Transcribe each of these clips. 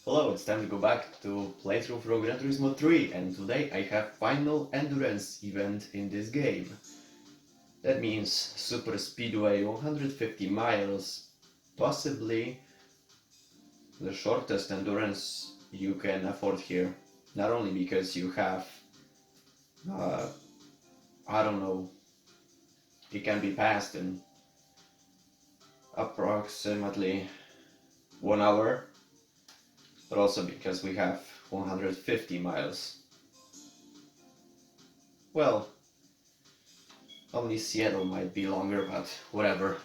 Hello, it's time to go back to playthrough for Gran Turismo 3, and today I have final endurance event in this game. That means Super Speedway 150 miles, possibly the shortest endurance you can afford here. Not only because you have, I don't know, it can be passed in approximately 1 hour, but also because we have 150 miles. Well, only Seattle might be longer, but whatever.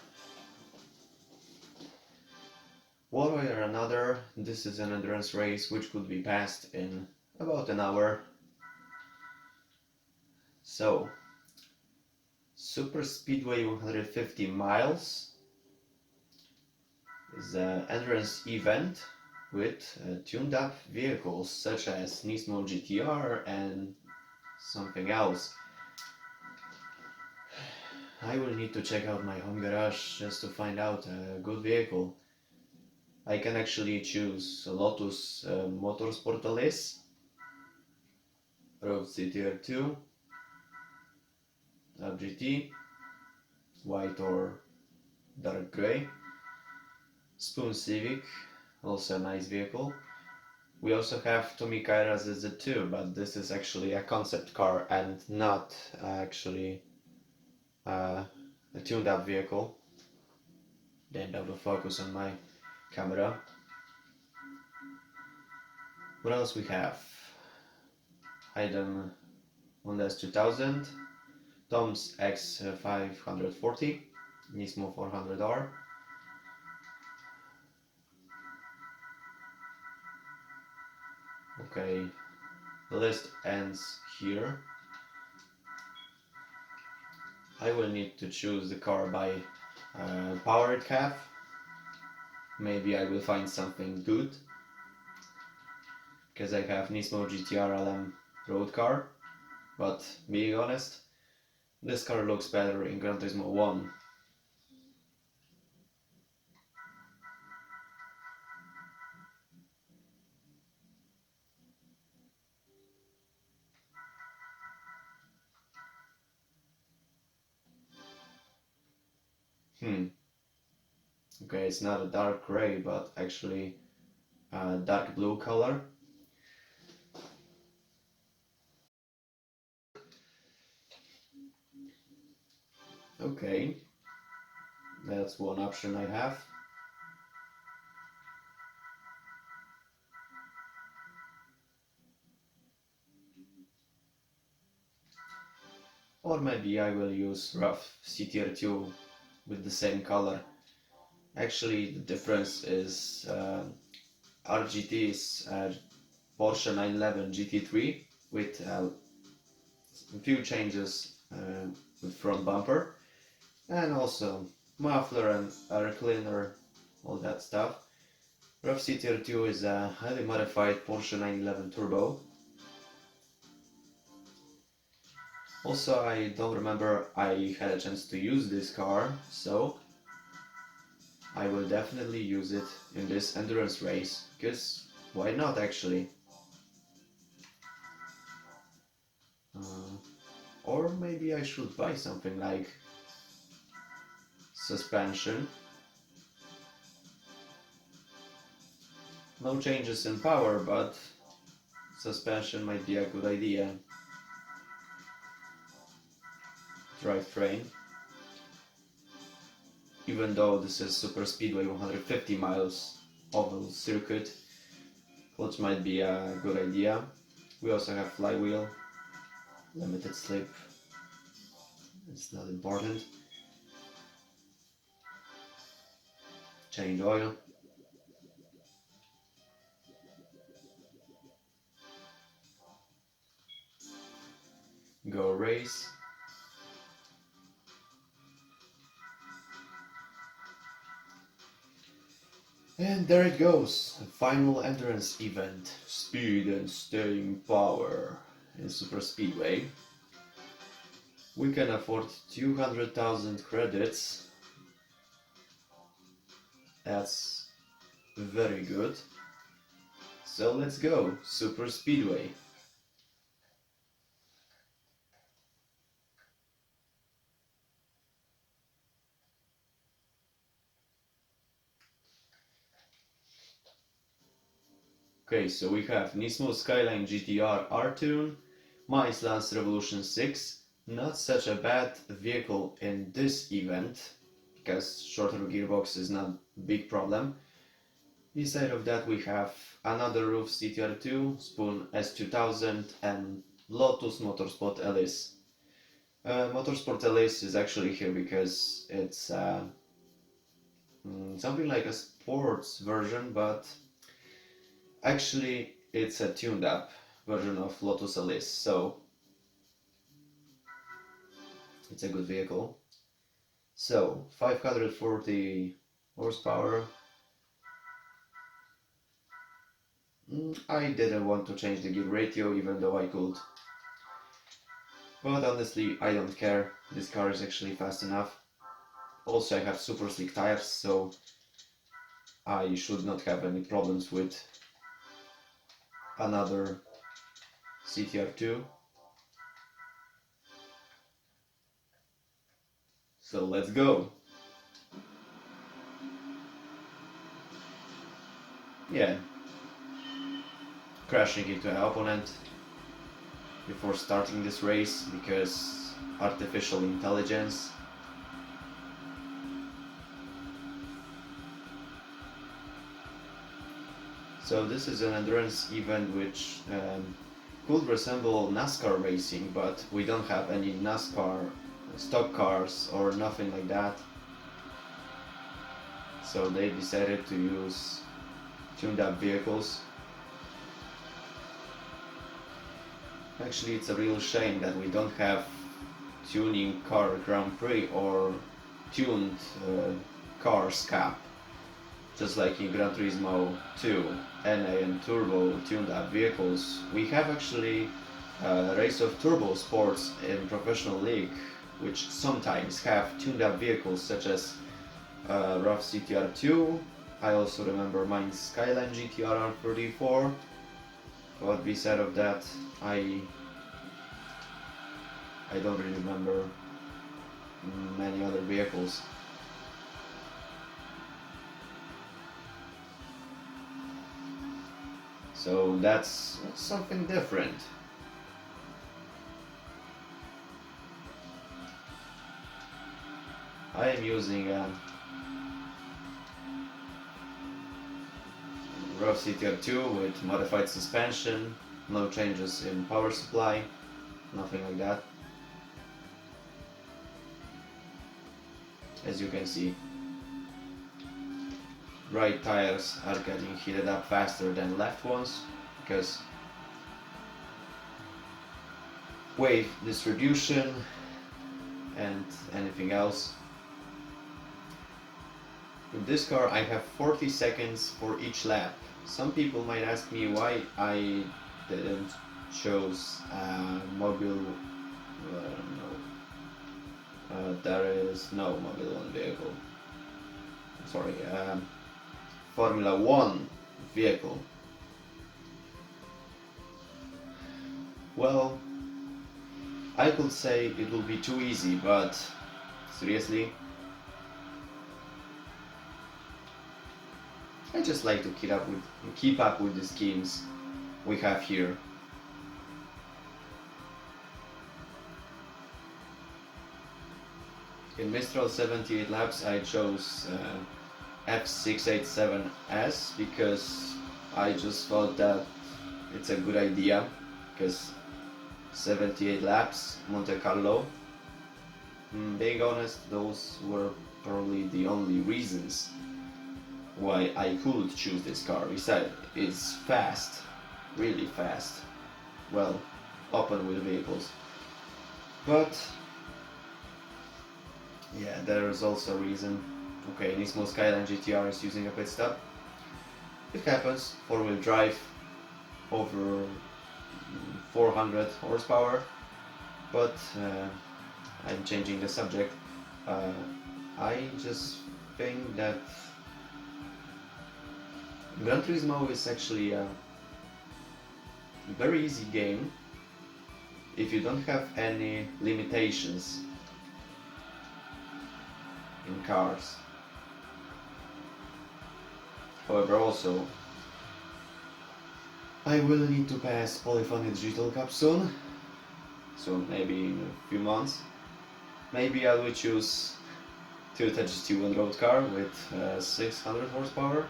One way or another, this is an endurance race which could be passed in about an hour. So, Super Speedway 150 miles is an endurance event with tuned up vehicles such as Nismo GT-R and something else. I will need to check out my home garage just to find out a good vehicle. I can actually choose Lotus Motorsport Alice, RUF CTR2, GT, white or dark grey, Spoon Civic, also a nice vehicle. We also have Tomi Kaira's Z2, but this is actually a concept car and not actually a tuned up vehicle. Damned out of focus on my camera. What else we have? Hayden Honda S2000, Tom's X540, Nismo 400R. Okay, the list ends here. I will need to choose the car by power it have. Maybe I will find something good, because I have Nismo GT-R LM road car, but being honest, this car looks better in Gran Turismo 1. Okay, it's not a dark gray, but actually a dark blue color. Okay, that's one option I have. Or maybe I will use RUF CTR2 with the same color. Actually, the difference is RGT's Porsche 911 GT3 with a few changes with front bumper, and also muffler and air cleaner, all that stuff. RUF CTR2 is a highly modified Porsche 911 Turbo. Also, I don't remember I had a chance to use this car, so I will definitely use it in this endurance race, because why not actually? Or maybe I should buy something like suspension. No changes in power, but suspension might be a good idea. Drivetrain. Even though this is Super Speedway 150 miles oval circuit, which might be a good idea. We also have flywheel, limited slip, it's not important. Change oil. Go race. And there it goes, the final endurance event, speed and staying power in Super Speedway. We can afford 200,000 credits. That's very good. So let's go, Super Speedway. Okay, so we have Nismo Skyline GT-R R-Tune, my Lance Revolution 6, not such a bad vehicle in this event, because shorter gearbox is not a big problem. Beside of that we have another RUF CTR2, Spoon S2000 and Lotus Motorsport Elise. Motorsport Elise is actually here because it's something like a sports version, but actually it's a tuned up version of Lotus Elise, so it's a good vehicle. So 540 horsepower. I didn't want to change the gear ratio even though I could. But honestly, I don't care. This car is actually fast enough. Also, I have super slick tires, so I should not have any problems with another CTR2. So let's go. Yeah. Crashing into an opponent before starting this race because artificial intelligence. So this is an endurance event which could resemble NASCAR racing, but we don't have any NASCAR stock cars or nothing like that. So they decided to use tuned up vehicles. Actually, it's a real shame that we don't have tuning car Grand Prix or tuned cars cap. Just like in Gran Turismo 2, NA and Turbo tuned up vehicles. We have actually a race of turbo sports in professional league, which sometimes have tuned up vehicles such as RUF CTR2. I also remember mine Skyline GT-R R34. But beside of that, I don't really remember many other vehicles. So that's something different. I am using a RUF CTR2 with modified suspension, no changes in power supply, nothing like that. As you can see, right tires are getting heated up faster than left ones because wave distribution and anything else. With this car I have 40 seconds for each lap. Some people might ask me why I didn't choose mobile. There is no Mobile 1 vehicle. Sorry, Formula 1 vehicle. Well, I could say it will be too easy, but seriously, I just like to keep up with the schemes we have here. In Mistral 78 laps I chose F687S because I just thought that it's a good idea, because 78 laps, Monte Carlo. Being honest, those were probably the only reasons why I could choose this car. Besides, it's fast, really fast, well, open wheel vehicles. But yeah, there is also a reason. Okay, Nismo Skyline GT-R is using a pit stop. It happens, 4-wheel drive, over 400 horsepower, but I'm changing the subject. I just think that Gran Turismo is actually a very easy game if you don't have any limitations in cars. However, also I will need to pass Polyphony Digital Cup soon, so maybe in a few months. Maybe I will choose Toyota GT1 road car with 600 horsepower.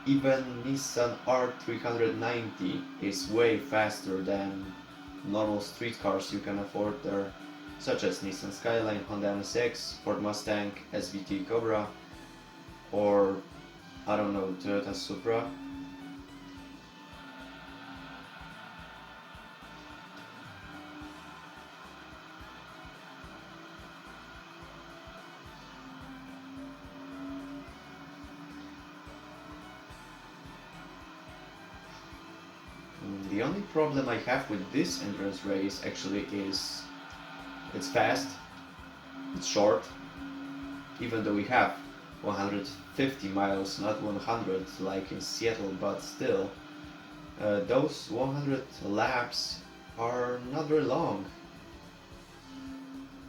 Even Nissan R390 is way faster than normal street cars you can afford there, such as Nissan Skyline, Honda NSX, Ford Mustang, SVT Cobra, or I don't know, Toyota Supra. The only problem I have with this endurance race actually is it's fast, it's short, even though we have 150 miles, not 100 like in Seattle, but still, those 100 laps are not very long.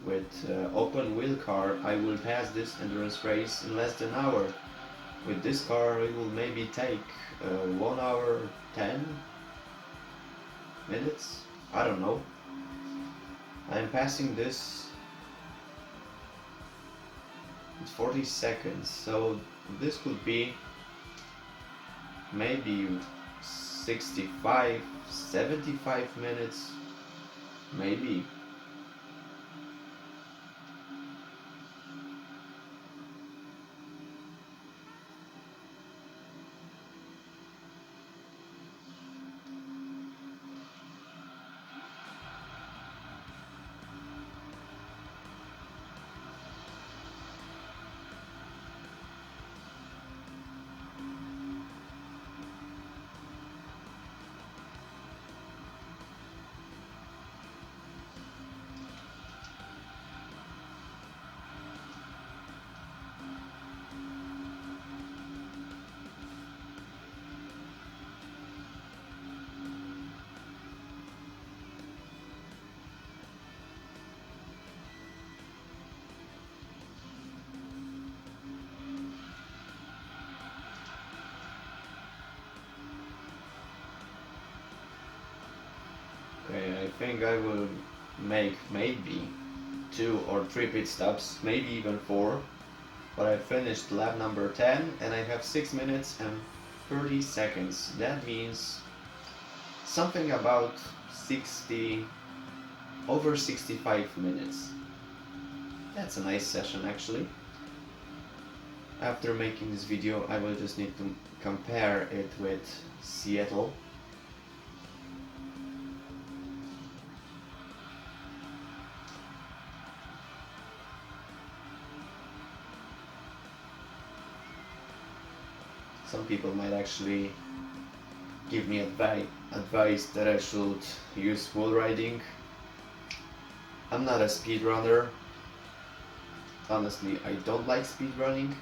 With open wheel car I will pass this endurance race in less than an hour. With this car it will maybe take 1 hour 10 minutes, I don't know. I'm passing this in 40 seconds, so this could be maybe 65, 75 minutes, maybe. Okay, I think I will make maybe 2 or 3 pit stops, maybe even 4, but I finished lap number 10 and I have 6 minutes and 30 seconds. That means something about 60, over 65 minutes. That's a nice session actually. After making this video I will just need to compare it with Seattle. Some people might actually give me advice that I should use wall riding. I'm not a speedrunner. Honestly, I don't like speedrunning.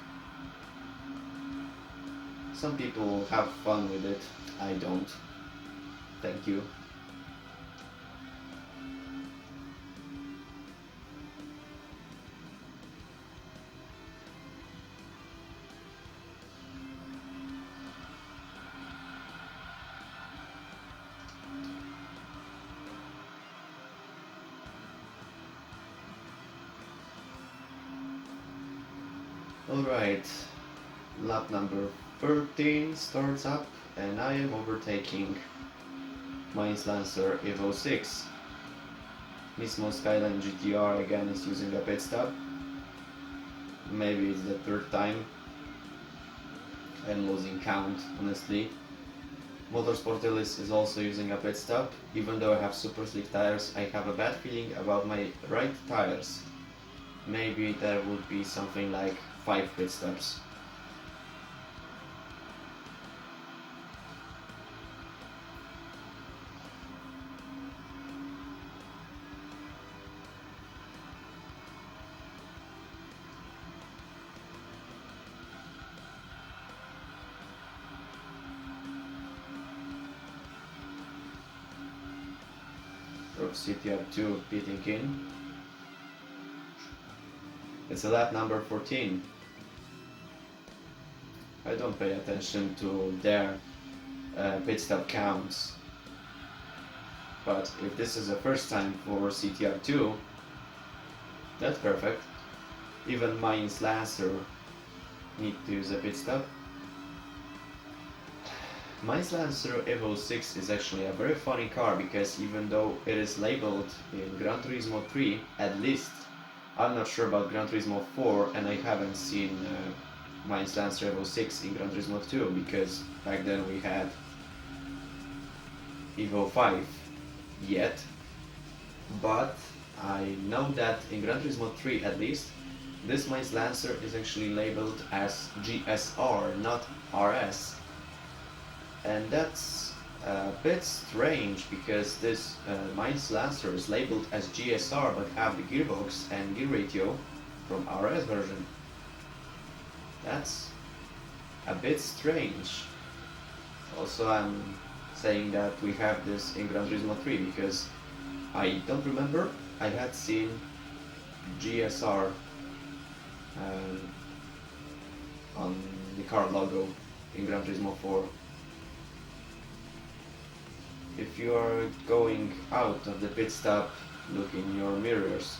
Some people have fun with it. I don't. Thank you. Alright, lap number 13 starts up and I am overtaking Mainz Lancer Evo 6. Nismo Skyline GT-R again is using a pit stop. Maybe it's the 3rd time. I'm losing count, honestly. Motorsport Ellis is also using a pit stop. Even though I have super slick tires, I have a bad feeling about my right tires. Maybe there would be something like 5 pit stops. RUF CTR2 pitting in. It's a lap number 14. I don't pay attention to their pit stop counts, but if this is the first time for CTR2, that's perfect. Even mine's Lancer need to use a pit stop. Mine's Lancer Evo 6 is actually a very funny car, because even though it is labeled in Gran Turismo 3, at least, I'm not sure about Gran Turismo 4, and I haven't seen mine's Lancer Evo 6 in Gran Turismo 2, because back then we had Evo 5 yet. But I know that in Gran Turismo 3 at least, this mine's Lancer is actually labeled as GSR, not RS. And that's a bit strange, because this mine's Lancer is labeled as GSR but have the gearbox and gear ratio from RS version. That's a bit strange. Also, I'm saying that we have this in Gran Turismo 3 because I don't remember I had seen GSR on the car logo in Gran Turismo 4. If you are going out of the pit stop, look in your mirrors.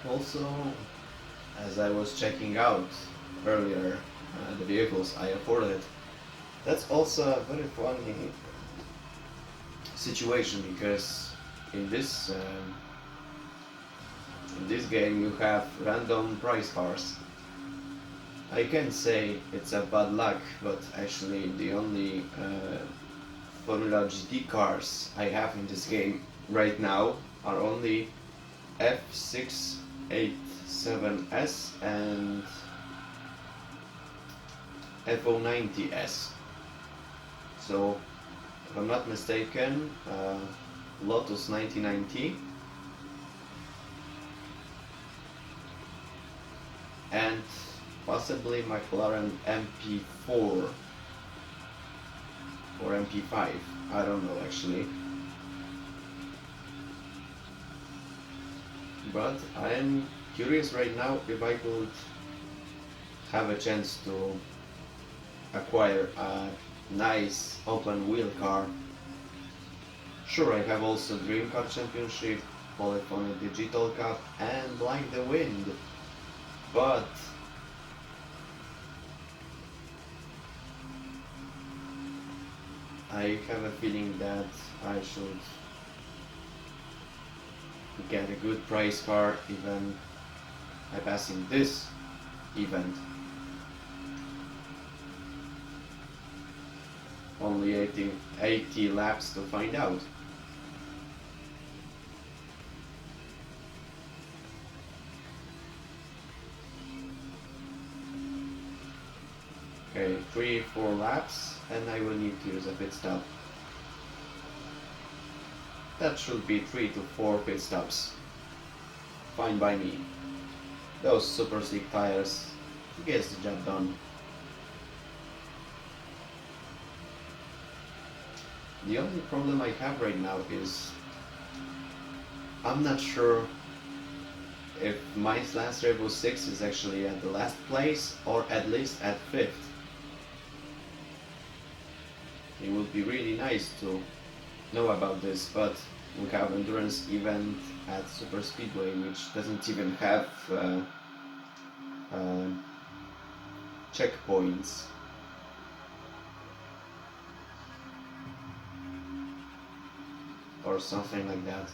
Also, as I was checking out earlier the vehicles I afforded, that's also a very funny situation, because in this game you have random price cars. I can say it's a bad luck, but actually the only Formula GT cars I have in this game right now are only F687S and F090S. So, if I'm not mistaken, Lotus 1990 and possibly McLaren MP4 or MP5, I don't know actually. But I am curious right now if I could have a chance to acquire a nice open wheel car. Sure, I have also Dream Car Championship, Polyphony Digital Cup and Like the Wind, but I have a feeling that I should get a good price car even by passing this event. Only 80 laps to find out. Okay, 3-4 laps and I will need to use a pit stop. That should be 3 to 4 pit stops. Fine by me. Those super slick tires gets the job done. The only problem I have right now is I'm not sure if my Lancer Evo 6 is actually at the last place or at least at 5th. It would be really nice to know about this, but we have endurance event at Super Speedway which doesn't even have checkpoints. Or something like that.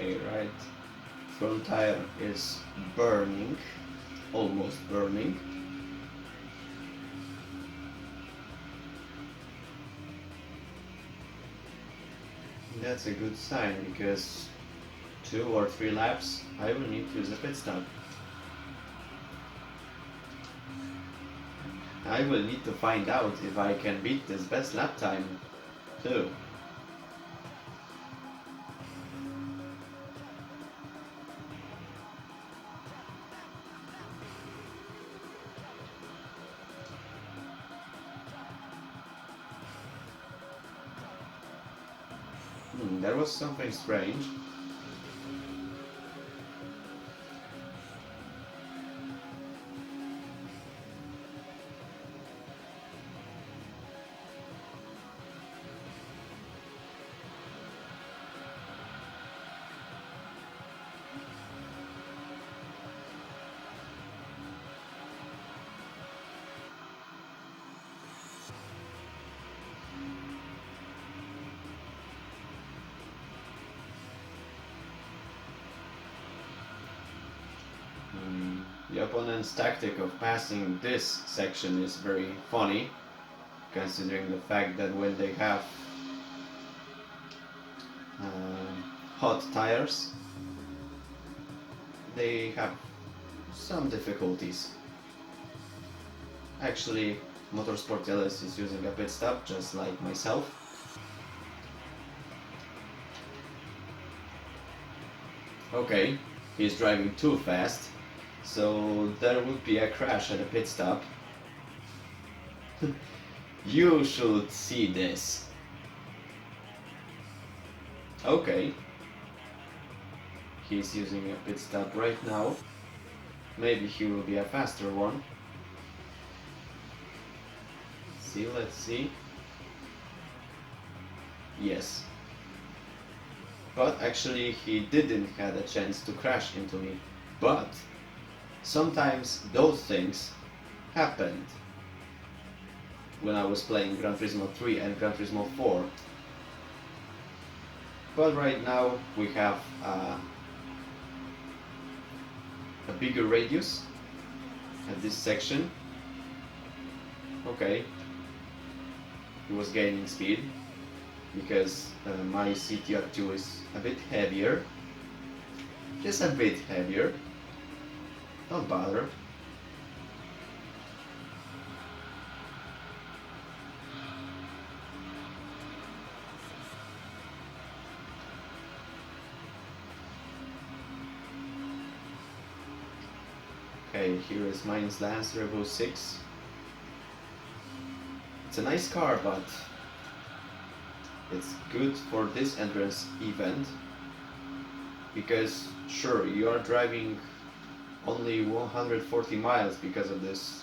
Okay, right. Front tire is burning, almost burning. That's a good sign because 2 or 3 laps I will need to use a pit stop. I will need to find out if I can beat this best lap time too. There was something strange. The opponent's tactic of passing this section is very funny, considering the fact that when they have hot tires, they have some difficulties. Actually, Motorsport LS is using a pit stop, just like myself. Okay, he's driving too fast, so there would be a crash at a pit stop. You should see this. Okay, he's using a pit stop right now. Maybe he will be a faster one. See, let's see. Yes. But actually he didn't have a chance to crash into me. But sometimes those things happened when I was playing Gran Turismo 3 and Gran Turismo 4. But right now we have a bigger radius at this section. Okay, he was gaining speed because my CTR2 is a bit heavier, just a bit heavier, don't bother. Okay, here is mine's Lancer Evo 6. It's a nice car, but it's good for this endurance event because sure, you are driving only 140 miles because of this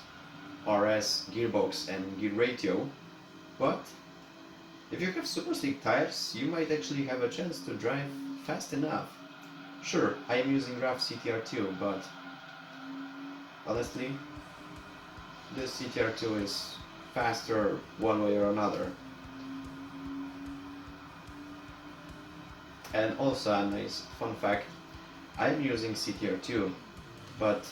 RS gearbox and gear ratio, but if you have super slick tires, you might actually have a chance to drive fast enough. Sure, I am using RUF CTR2, but honestly, this CTR2 is faster one way or another. And also a nice fun fact, I'm using CTR2, but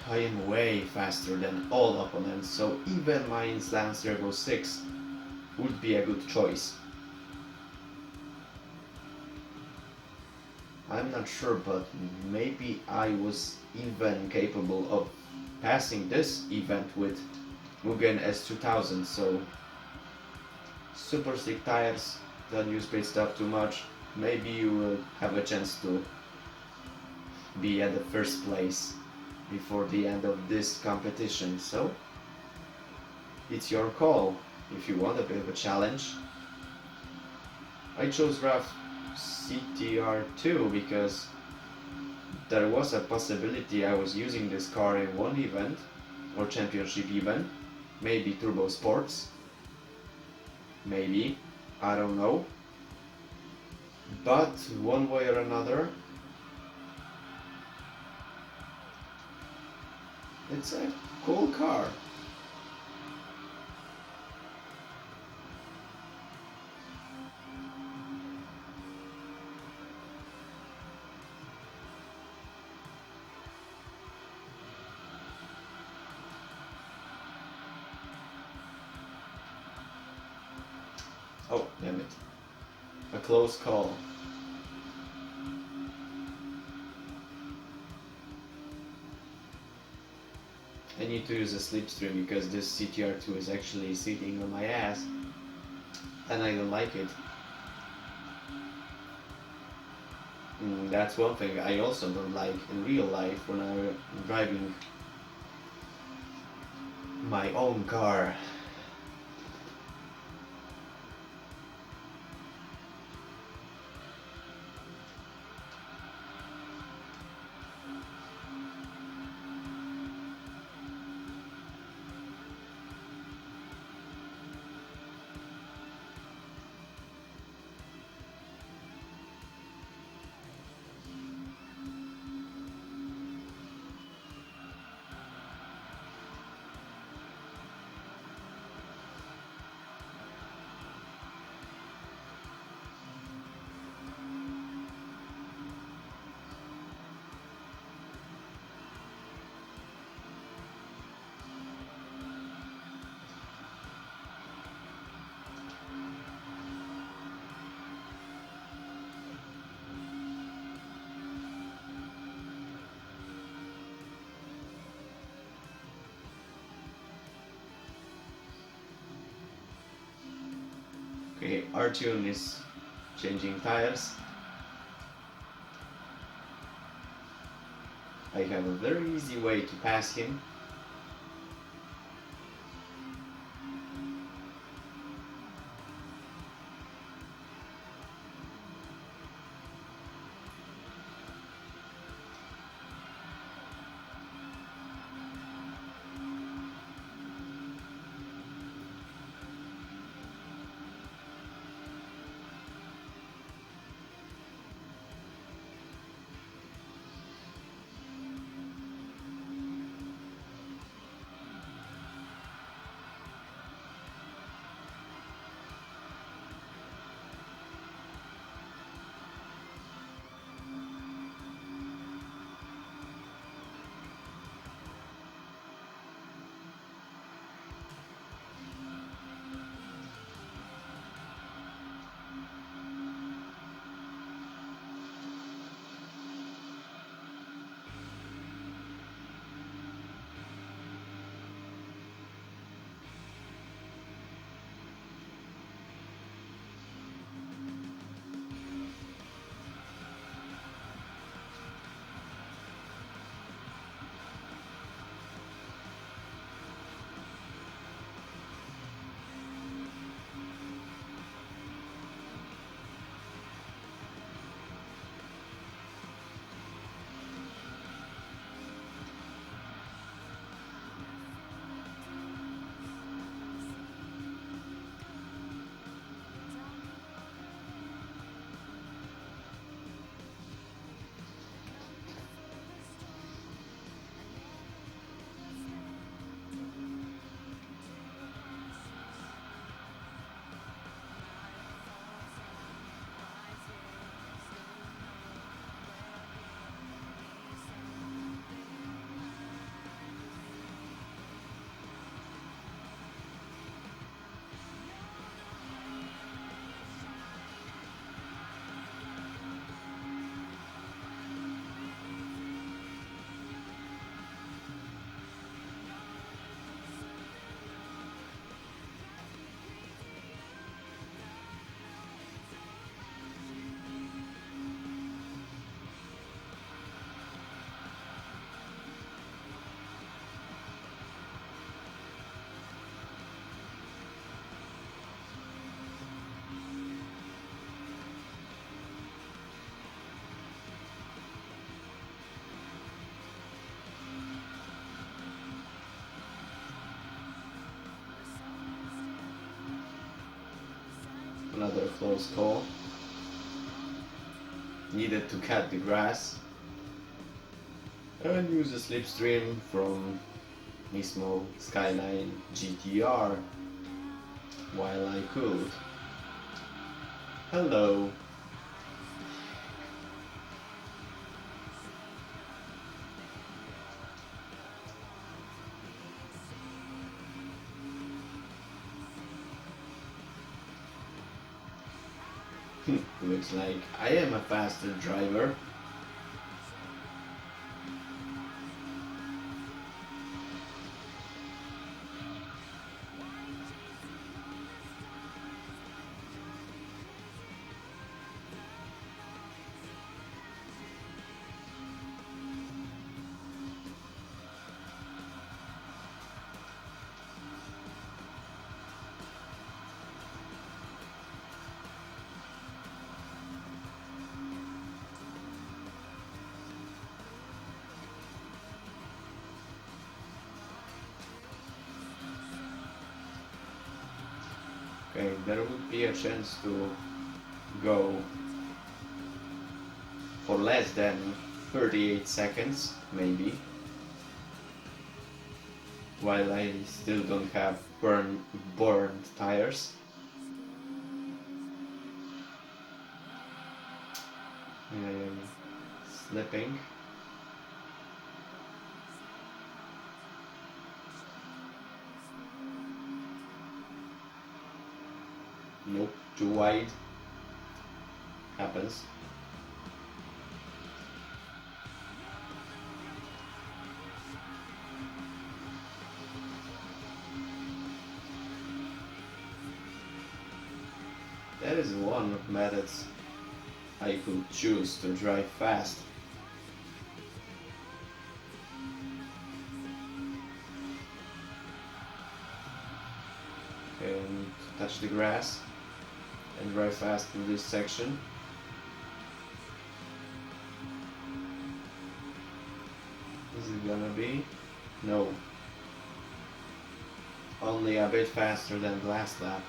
I am way faster than all opponents, so even mine's Lancer Evo 6 would be a good choice. I'm not sure, but maybe I was even capable of passing this event with Mugen S2000, so super slick tires, don't use pit stop too much, maybe you will have a chance to be at the first place before the end of this competition, so it's your call if you want a bit of a challenge. I chose RUF CTR2 because there was a possibility I was using this car in one event or championship event, maybe Turbo Sports, maybe, I don't know, but one way or another it's a cool car. Oh, damn it. A close call. I need to use a slipstream because this CTR2 is actually sitting on my ass and I don't like it. That's one thing I also don't like in real life when I'm driving my own car. Okay, R-Tune is changing tires. I have a very easy way to pass him. Another close call. Needed to cut the grass and use a slipstream from Nismo Skyline GT-R while I could. Hello. Looks like I am a faster driver. Okay, there would be a chance to go for less than 38 seconds, maybe, while I still don't have burned tires. Slipping. Nope, too wide. Happens. That is one of methods I could choose to drive fast. And touch the grass and drive fast through this section. Is it gonna be? No. Only a bit faster than the last lap.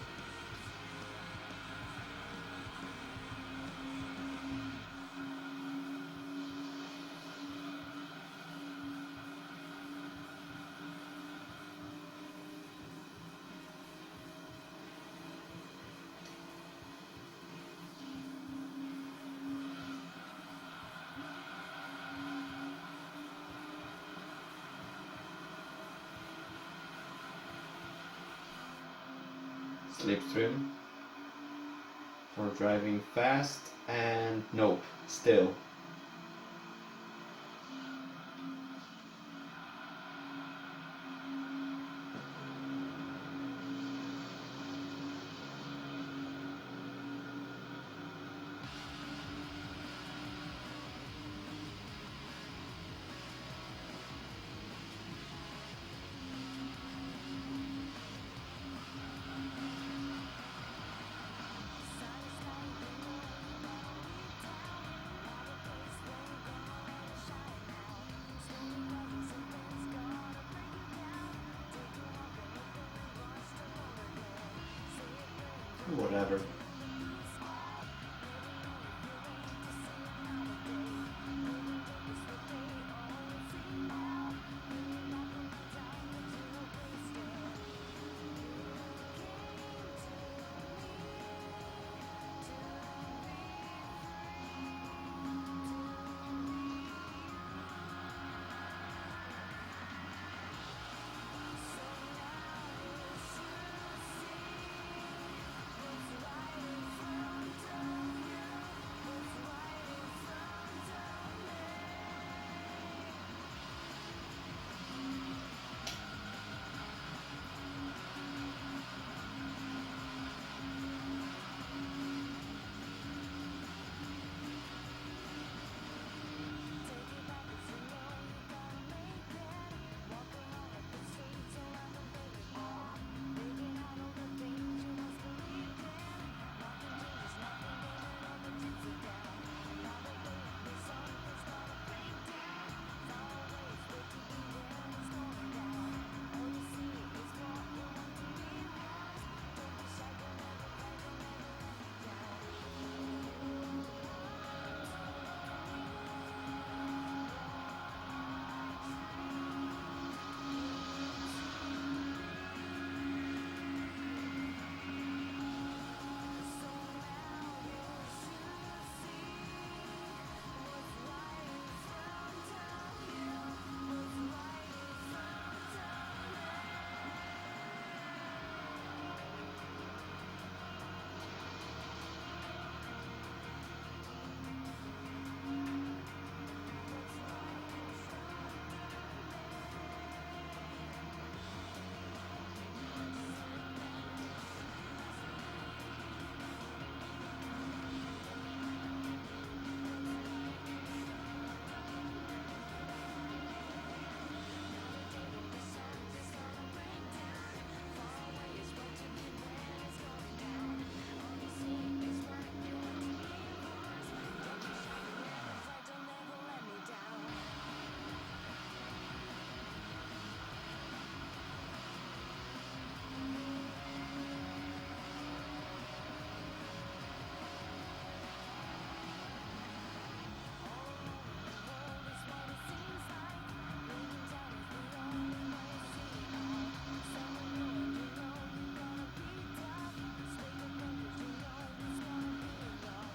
Slipstream for driving fast, and nope, still. Whatever.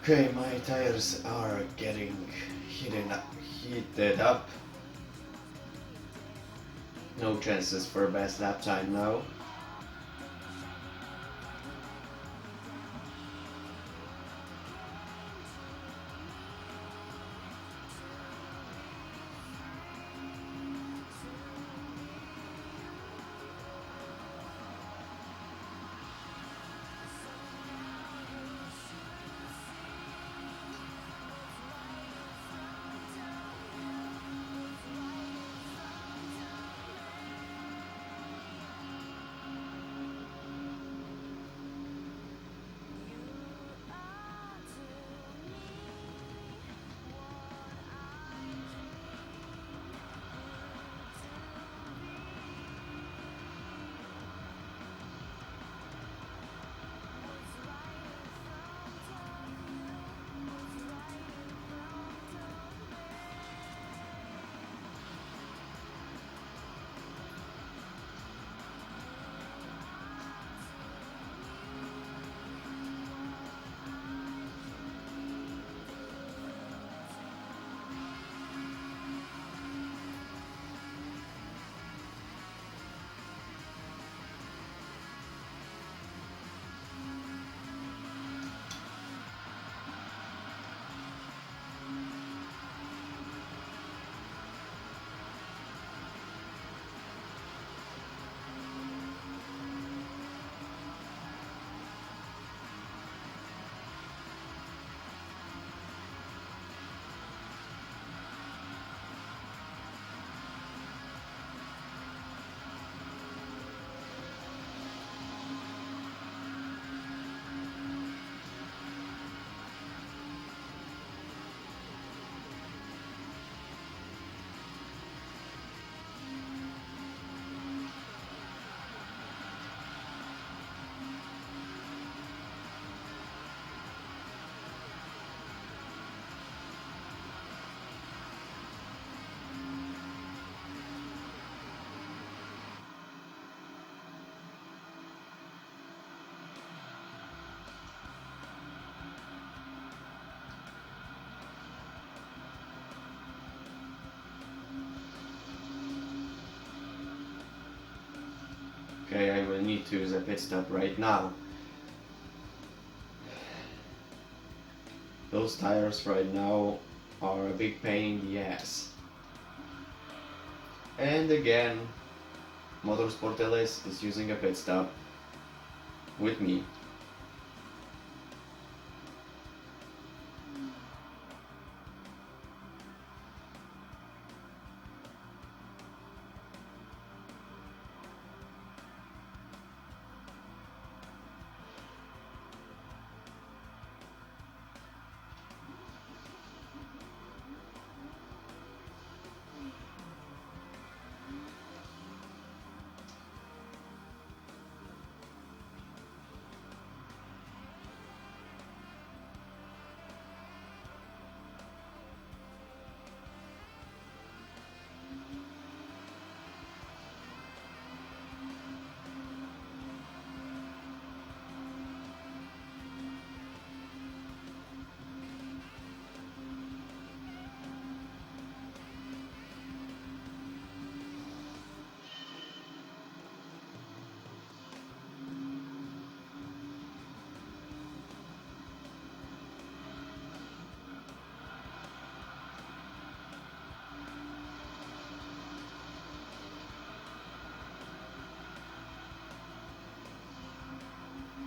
Okay, my tires are getting heated up. No chances for best lap time now. Okay, I will need to use a pit stop right now. Those tires right now are a big pain in the ass. And again, Motorsport LS is using a pit stop with me.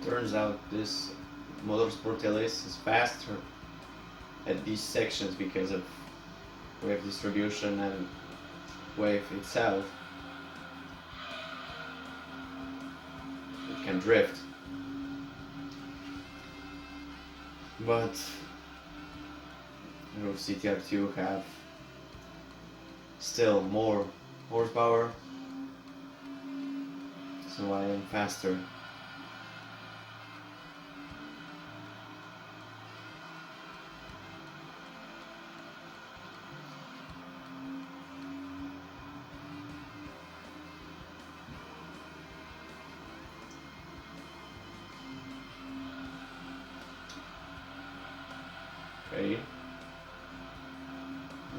Turns out this Motorsport LS is faster at these sections because of wave distribution and wave itself. It can drift. But RUF CTR2 have still more horsepower, so I am faster.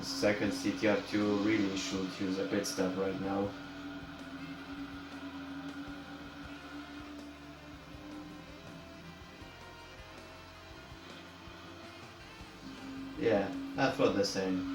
The second CTR2 really should use a pit stop right now. Yeah, that's what they're saying.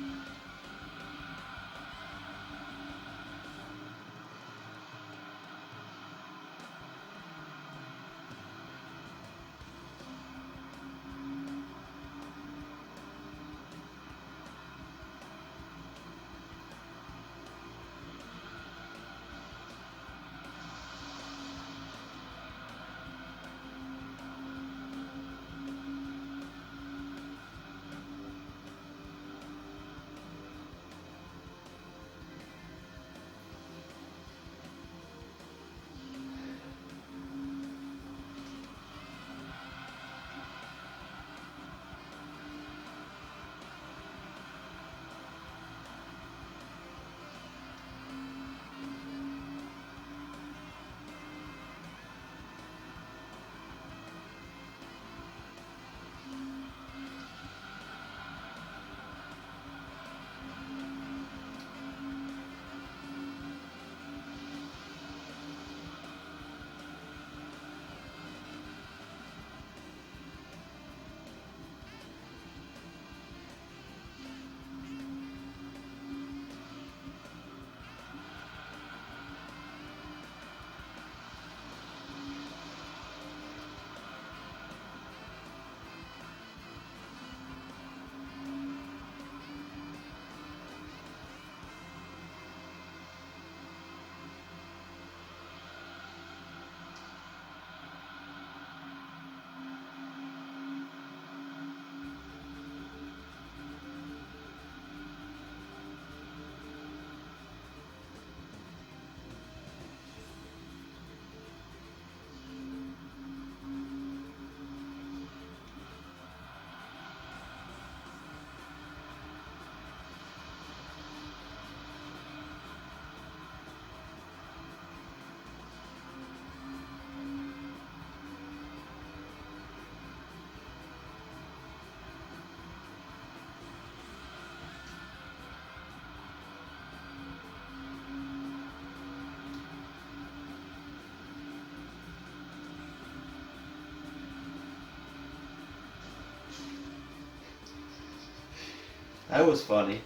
That was funny.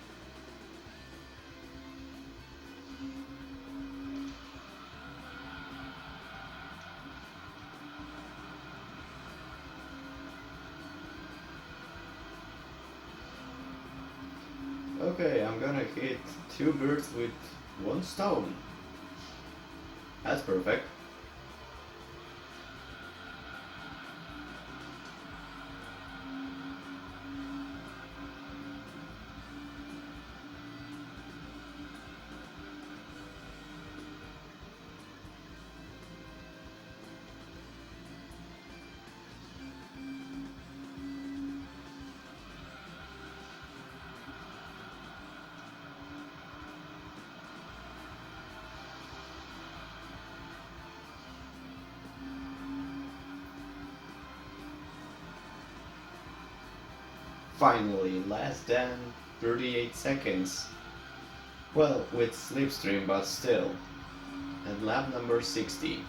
Okay, I'm gonna hit 2 birds with 1 stone. That's perfect. Finally, less than 38 seconds. Well, with slipstream, but still. And lap number 60.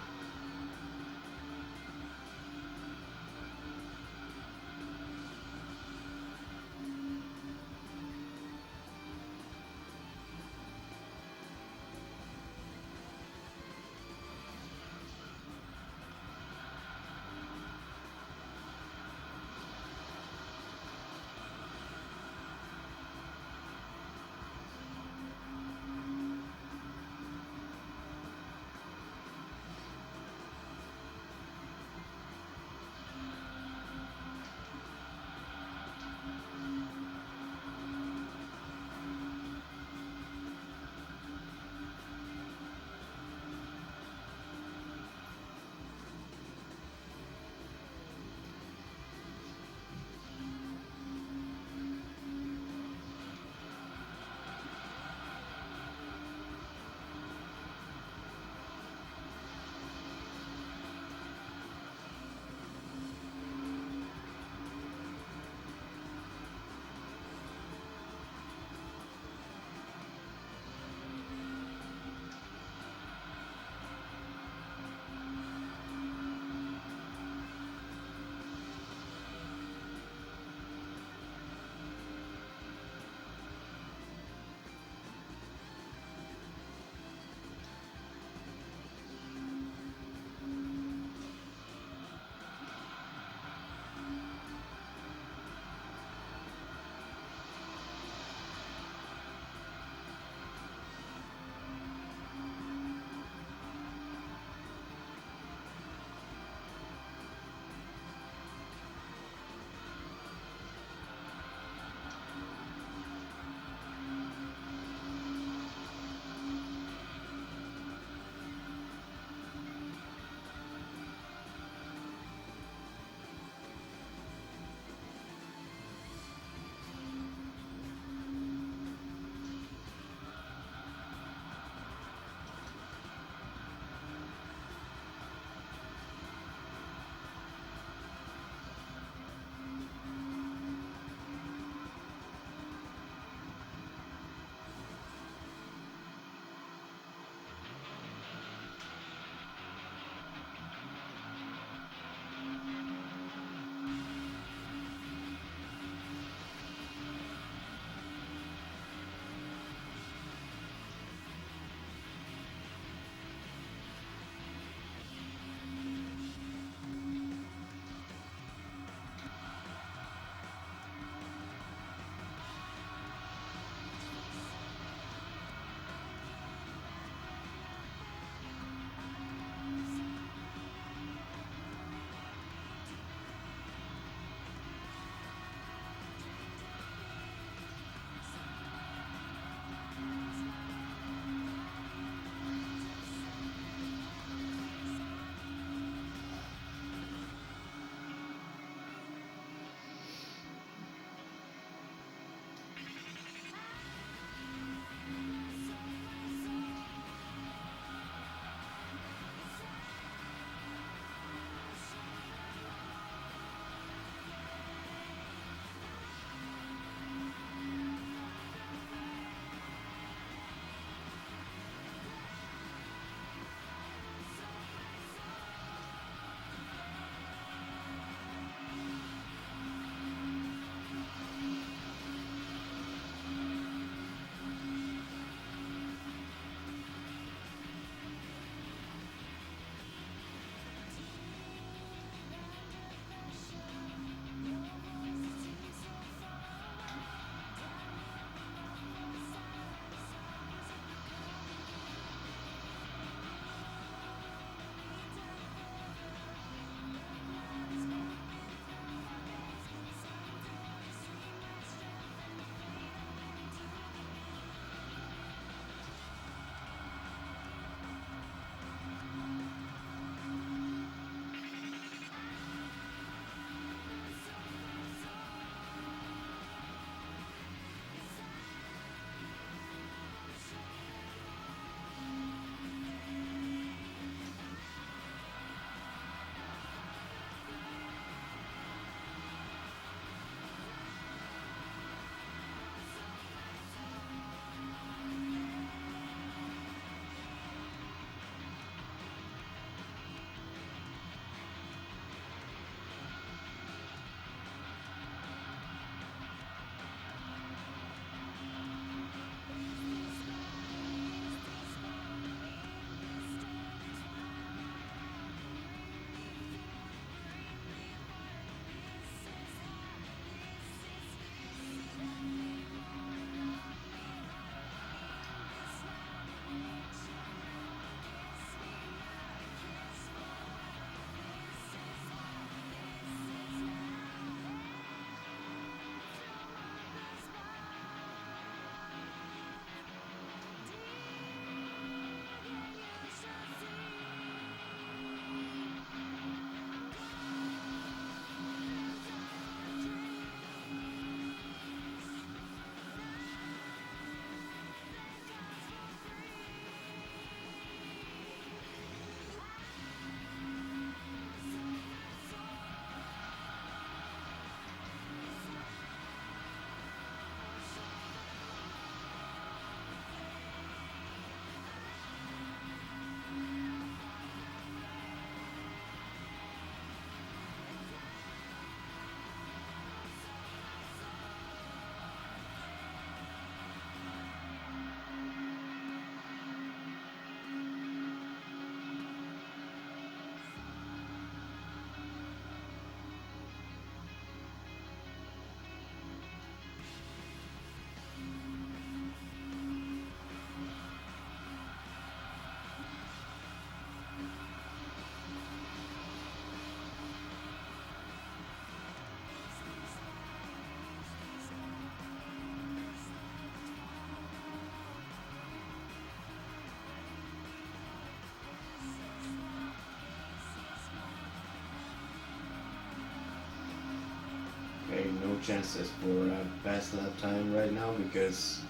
chances for a fast lap time right now because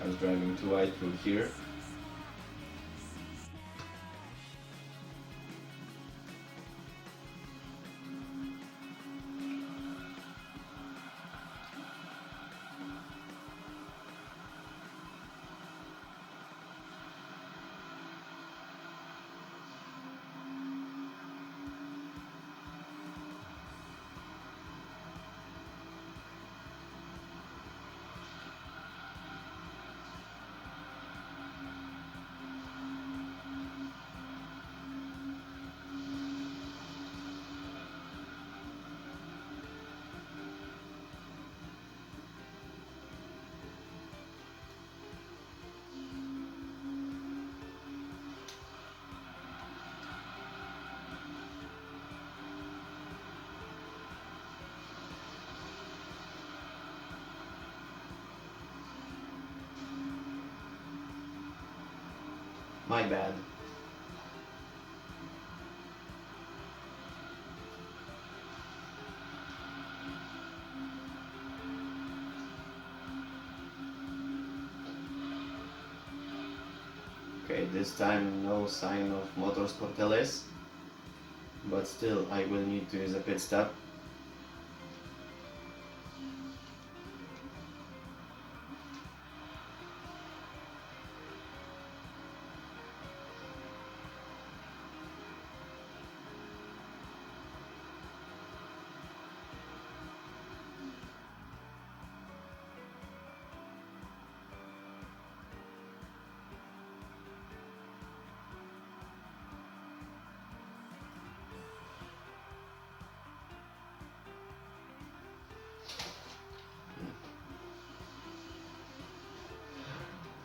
I was driving too wide through here. My bad. Okay, this time no sign of Motorsport LS, but still I will need to use a pit stop.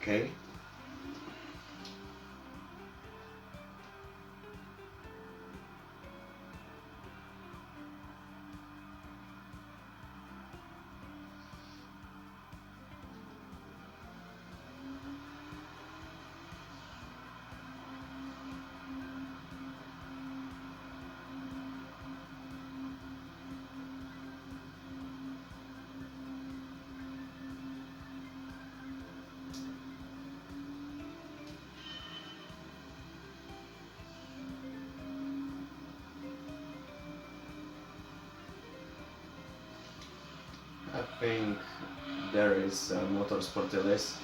Okay. I think there is a Motorsport LS.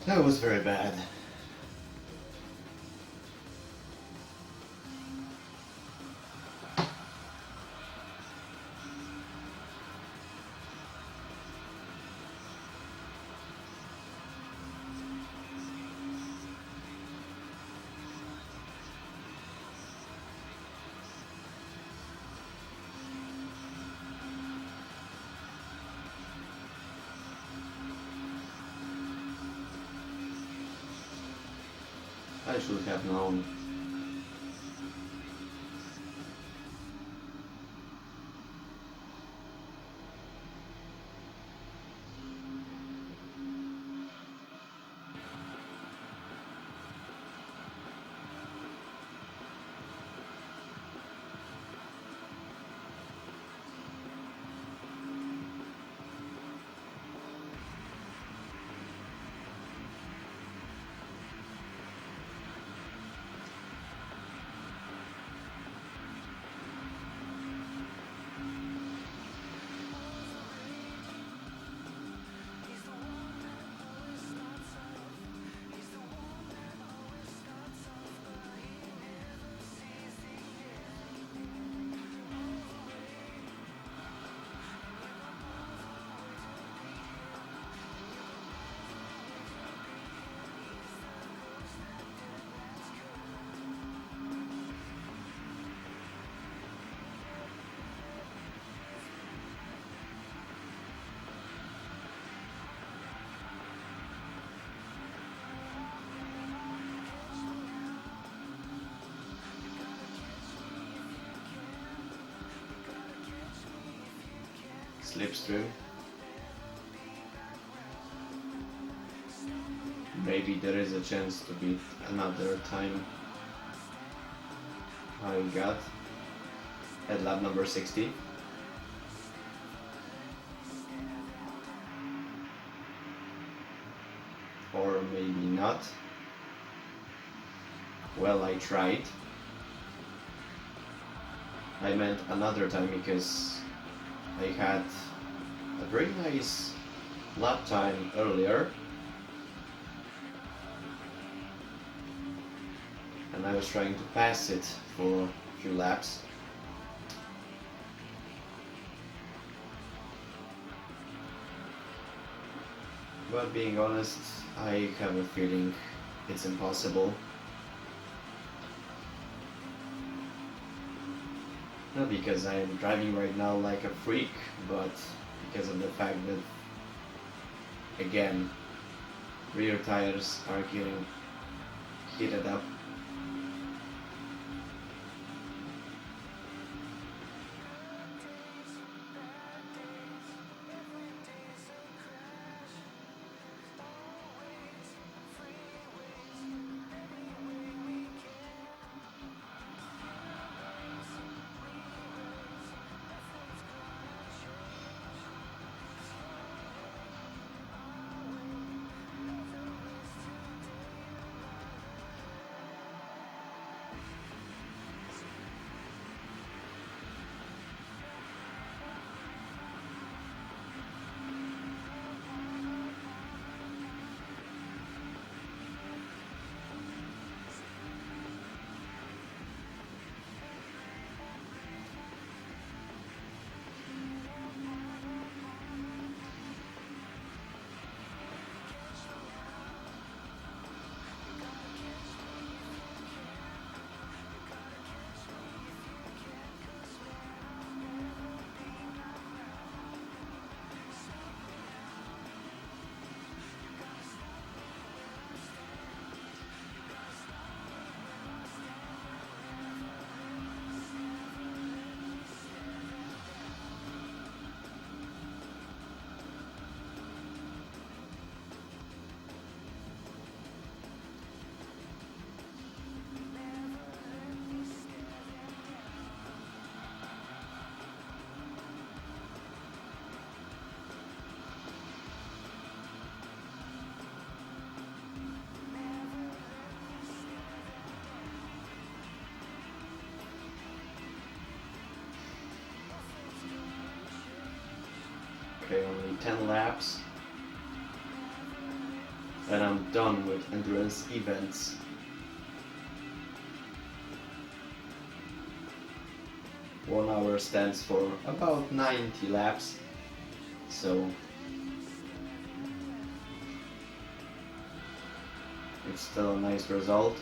That was very bad. I should have known. Slipstream. Maybe there is a chance to beat another time I got at lap number 60. Or maybe not. Well, I tried. I meant another time because I had a very nice lap time earlier and I was trying to pass it for a few laps. But being honest, I have a feeling it's impossible. Not because I am driving right now like a freak, but because of the fact that, again, rear tires are getting heated up. Okay, only 10 laps. and I'm done with endurance events. One hour stands for about 90 laps, so it's still a nice result.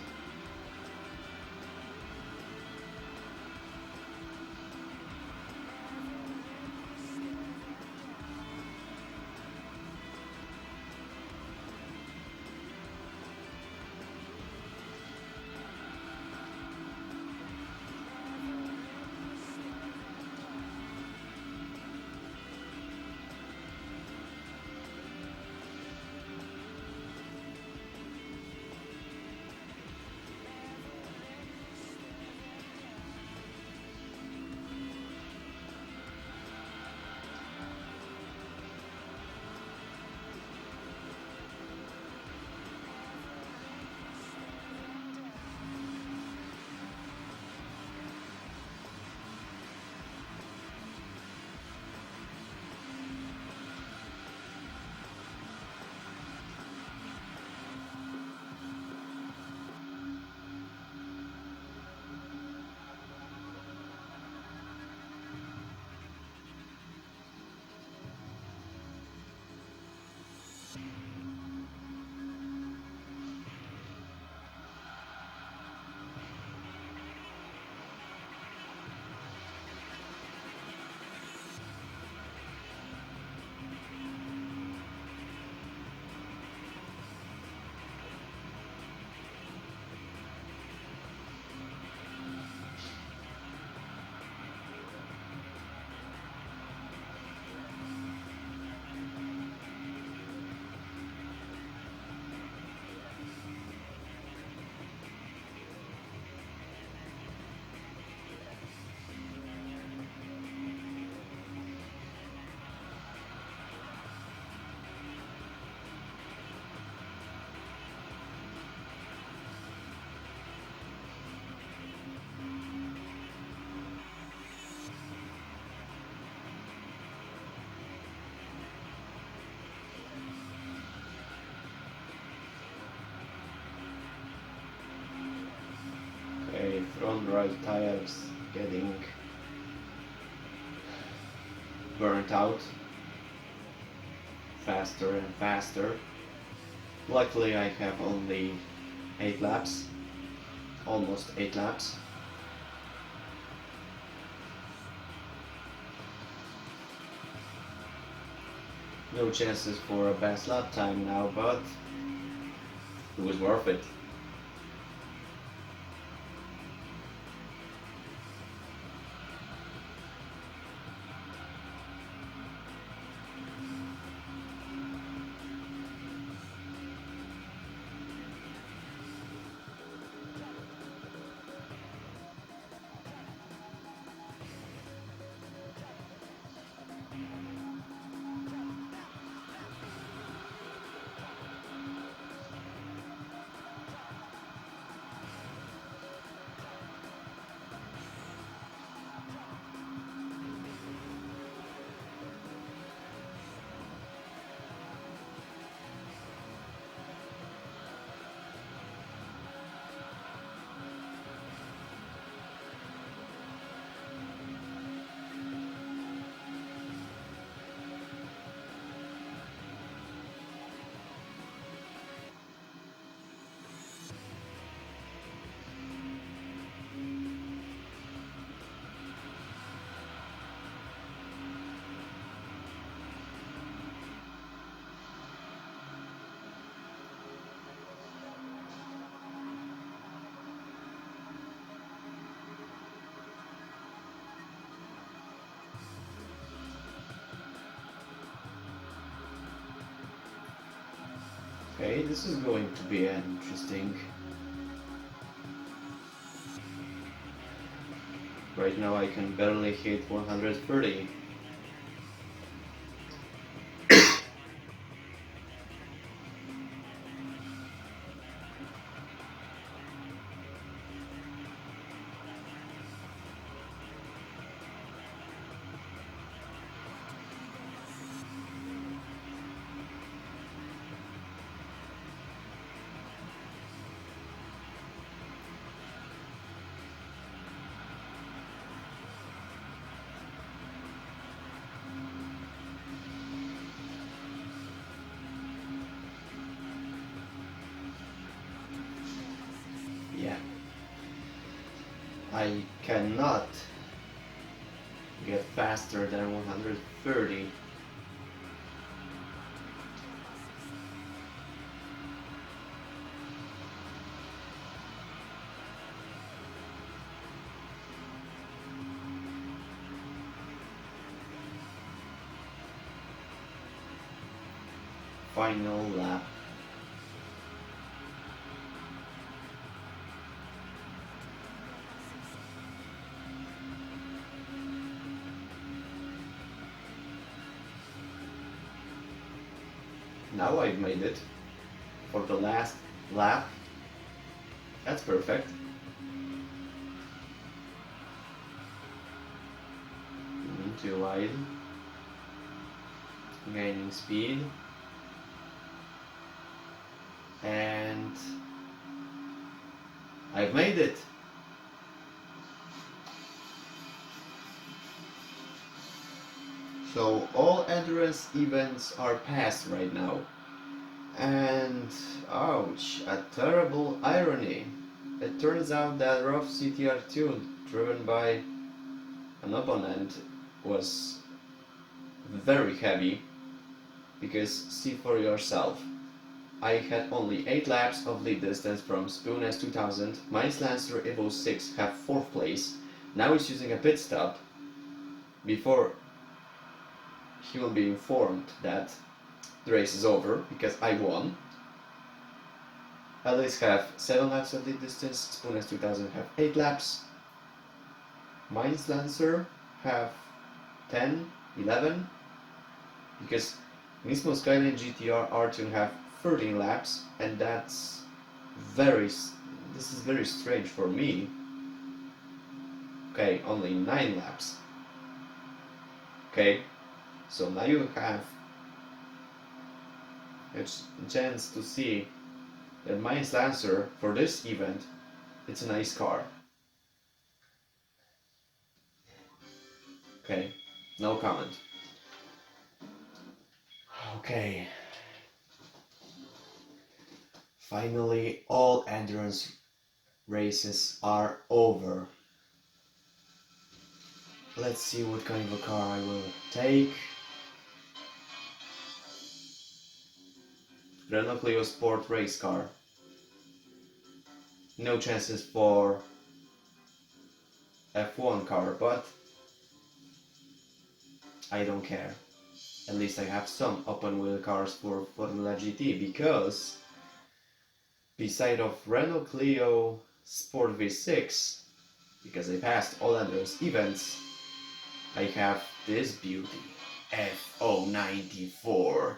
Okay, front right tires getting burnt out faster and faster. Luckily I have only 8 laps, almost 8 laps. No chances for a best lap time now, but it was worth it. Okay, this is going to be interesting. Right now I can barely hit 130. I cannot get faster than 130. Final lap. Now I've made it for the last lap. That's perfect. Too wide. Gaining speed. And I've made it. So all endurance events are passed right now. And ouch, a terrible irony. It turns out that RUF CTR2, driven by an opponent, was very heavy, because see for yourself. I had only 8 laps of lead distance from Spoon S2000. My Lancer Evo 6 have 4th place. Now he's using a pit stop before he will be informed that the race is over, because I won. Others have 7 laps of lead distance, Spoon S2000 have 8 laps. My Lancer have 10, 11, because Nismo GT-R R-Tune have 13 laps, and this is very strange for me. Okay, only 9 laps. Okay, so now you have a chance to see that my Lancer for this event, it's a nice car. Okay, no comment. Okay. Finally, all endurance races are over. Let's see what kind of a car I will take. Renault Clio Sport race car. No chances for F1 car, but I don't care. At least I have some open wheel cars for Formula GT, because beside of Renault Clio Sport V6, because I passed all endurance events, I have this beauty, F094.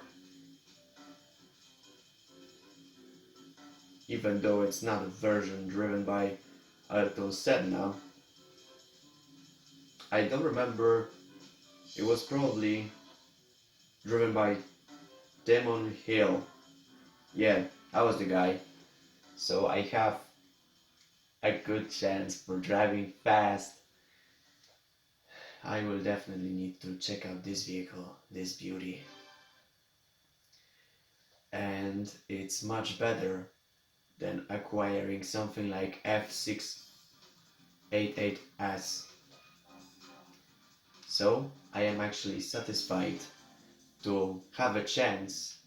Even though it's not a version driven by Ayrton Senna, I don't remember, it was probably driven by Damon Hill. Yeah, I was the guy. So I have a good chance for driving fast. I will definitely need to check out this vehicle, this beauty. And it's much better than acquiring something like F688S. So I am actually satisfied to have a chance,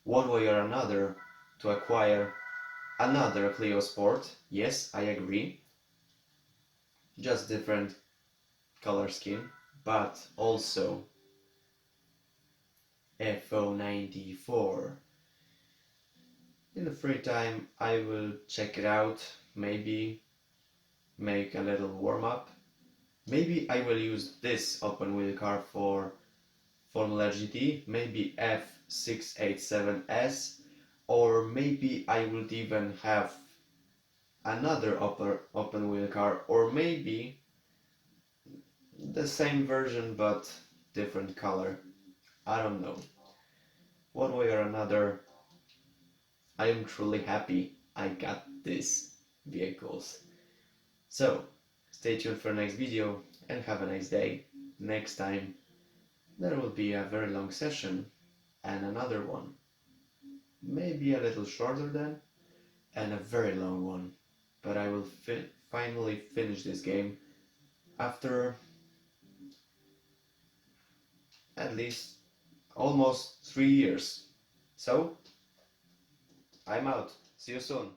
one way or another, to acquire another Clio Sport. Yes, I agree. Just different color scheme, but also F094. In the free time I will check it out, maybe make a little warm-up. Maybe I will use this open wheel car for Formula GT, maybe F687S, or maybe I would even have another open wheel car, or maybe the same version but different color. I don't know. One way or another, I am truly happy I got these vehicles. So, stay tuned for next video and have a nice day. Next time there will be a very long session and another one. Maybe a little shorter then, and a very long one. But I will finally finished this game after at least almost 3 years. So, I'm out. See you soon.